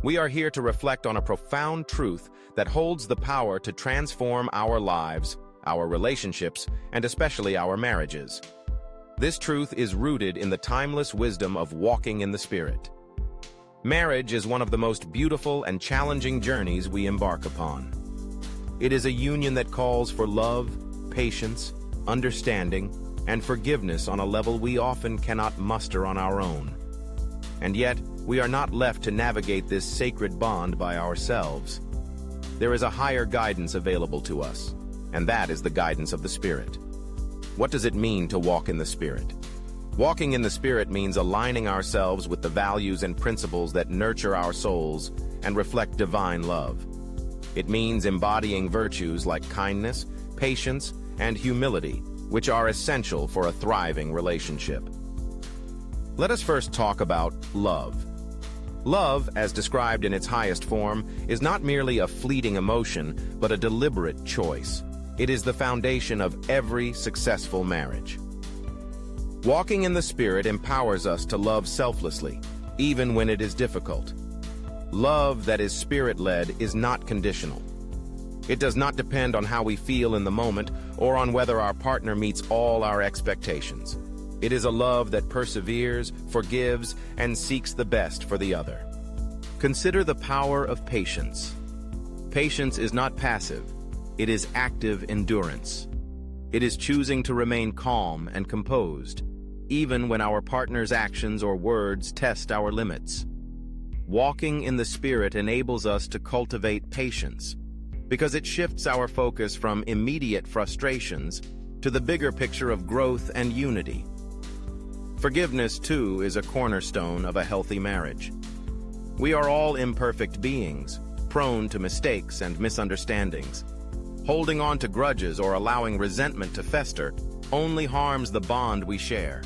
We are here to reflect on a profound truth that holds the power to transform our lives, our relationships, and especially our marriages. This truth is rooted in the timeless wisdom of walking in the Spirit. Marriage is one of the most beautiful and challenging journeys we embark upon. It is a union that calls for love, patience, understanding, and forgiveness on a level we often cannot muster on our own. And yet, we are not left to navigate this sacred bond by ourselves. There is a higher guidance available to us, and that is the guidance of the Spirit. What does it mean to walk in the Spirit? Walking in the Spirit means aligning ourselves with the values and principles that nurture our souls and reflect divine love. It means embodying virtues like kindness, patience, and humility, which are essential for a thriving relationship. Let us first talk about love. Love, as described in its highest form, is not merely a fleeting emotion, but a deliberate choice. It is the foundation of every successful marriage. Walking in the Spirit empowers us to love selflessly, even when it is difficult. Love that is Spirit-led is not conditional. It does not depend on how we feel in the moment or on whether our partner meets all our expectations. It is a love that perseveres, forgives, and seeks the best for the other. Consider the power of patience. Patience is not passive. It is active endurance. It is choosing to remain calm and composed, even when our partner's actions or words test our limits. Walking in the Spirit enables us to cultivate patience, because it shifts our focus from immediate frustrations to the bigger picture of growth and unity. Forgiveness, too, is a cornerstone of a healthy marriage. We are all imperfect beings, prone to mistakes and misunderstandings. Holding on to grudges or allowing resentment to fester only harms the bond we share.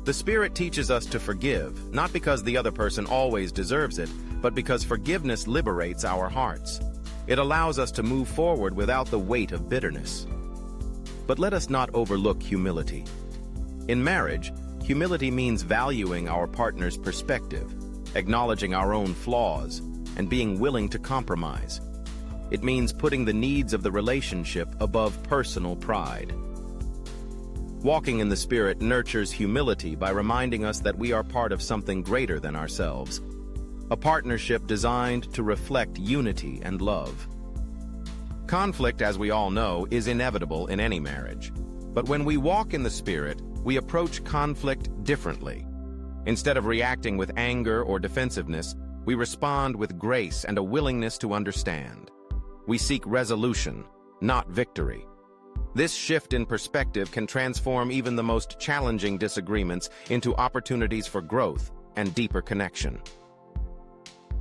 The Spirit teaches us to forgive, not because the other person always deserves it, but because forgiveness liberates our hearts. It allows us to move forward without the weight of bitterness. But let us not overlook humility. In marriage, humility means valuing our partner's perspective, acknowledging our own flaws, and being willing to compromise. It means putting the needs of the relationship above personal pride. Walking in the Spirit nurtures humility by reminding us that we are part of something greater than ourselves, a partnership designed to reflect unity and love. Conflict, as we all know, is inevitable in any marriage. But when we walk in the Spirit, we approach conflict differently. Instead of reacting with anger or defensiveness, we respond with grace and a willingness to understand. We seek resolution, not victory. This shift in perspective can transform even the most challenging disagreements into opportunities for growth and deeper connection.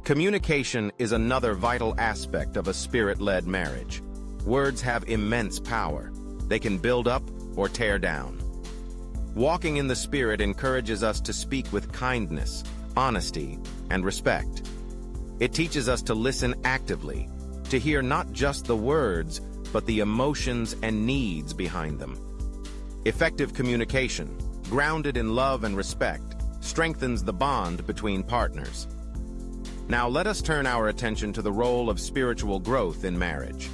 Communication is another vital aspect of a Spirit-led marriage. Words have immense power. They can build up or tear down. Walking in the Spirit encourages us to speak with kindness, honesty, and respect. It teaches us to listen actively, to hear not just the words, but the emotions and needs behind them. Effective communication, grounded in love and respect, strengthens the bond between partners. Now let us turn our attention to the role of spiritual growth in marriage.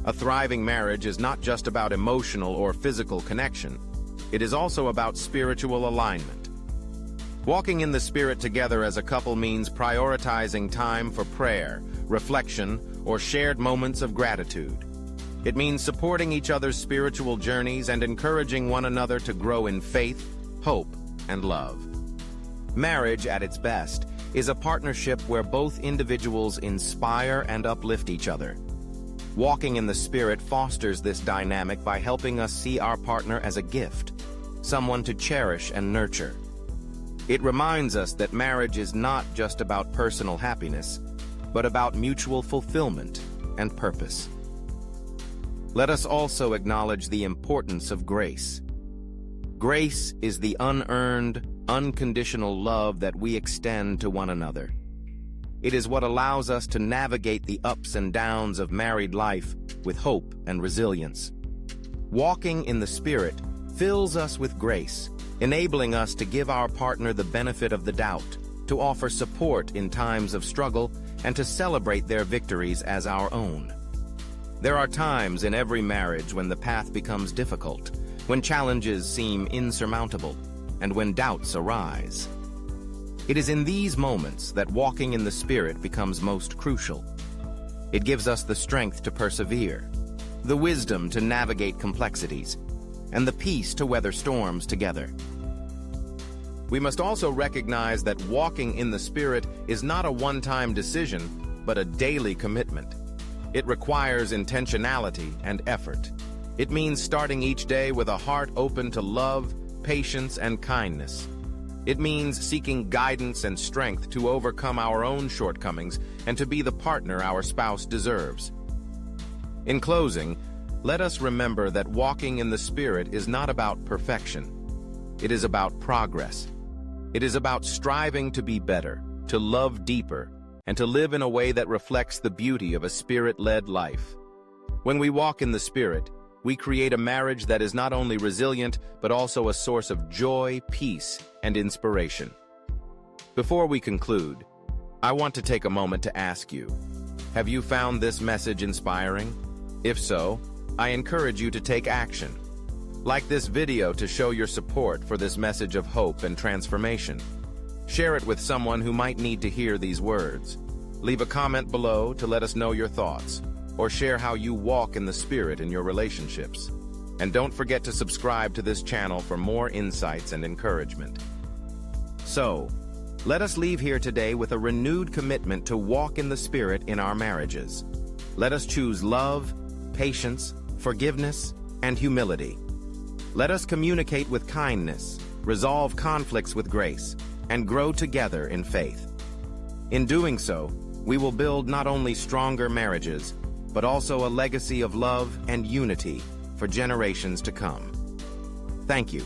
A thriving marriage is not just about emotional or physical connection. It is also about spiritual alignment. Walking in the Spirit together as a couple means prioritizing time for prayer, reflection, or shared moments of gratitude. It means supporting each other's spiritual journeys and encouraging one another to grow in faith, hope, and love. Marriage, at its best, is a partnership where both individuals inspire and uplift each other. Walking in the Spirit fosters this dynamic by helping us see our partner as a gift, someone to cherish and nurture. It reminds us that marriage is not just about personal happiness, but about mutual fulfillment and purpose. Let us also acknowledge the importance of grace. Grace is the unearned, unconditional love that we extend to one another. It is what allows us to navigate the ups and downs of married life with hope and resilience. Walking in the Spirit fills us with grace, enabling us to give our partner the benefit of the doubt, to offer support in times of struggle, and to celebrate their victories as our own. There are times in every marriage when the path becomes difficult, when challenges seem insurmountable, and when doubts arise. It is in these moments that walking in the Spirit becomes most crucial. It gives us the strength to persevere, the wisdom to navigate complexities, and the peace to weather storms together. We must also recognize that walking in the Spirit is not a one-time decision, but a daily commitment. It requires intentionality and effort. It means starting each day with a heart open to love, patience, and kindness. It means seeking guidance and strength to overcome our own shortcomings and to be the partner our spouse deserves. In closing, let us remember that walking in the Spirit is not about perfection. It is about progress. It is about striving to be better, to love deeper, and to live in a way that reflects the beauty of a Spirit-led life. When we walk in the Spirit, we create a marriage that is not only resilient, but also a source of joy, peace, and inspiration. Before we conclude, I want to take a moment to ask you, have you found this message inspiring? If so, I encourage you to take action. Like this video to show your support for this message of hope and transformation. Share it with someone who might need to hear these words. Leave a comment below to let us know your thoughts, or share how you walk in the Spirit in your relationships. And don't forget to subscribe to this channel for more insights and encouragement. So, let us leave here today with a renewed commitment to walk in the Spirit in our marriages. Let us choose love, patience, forgiveness, and humility. Let us communicate with kindness, resolve conflicts with grace, and grow together in faith. In doing so, we will build not only stronger marriages, but also a legacy of love and unity for generations to come. Thank you.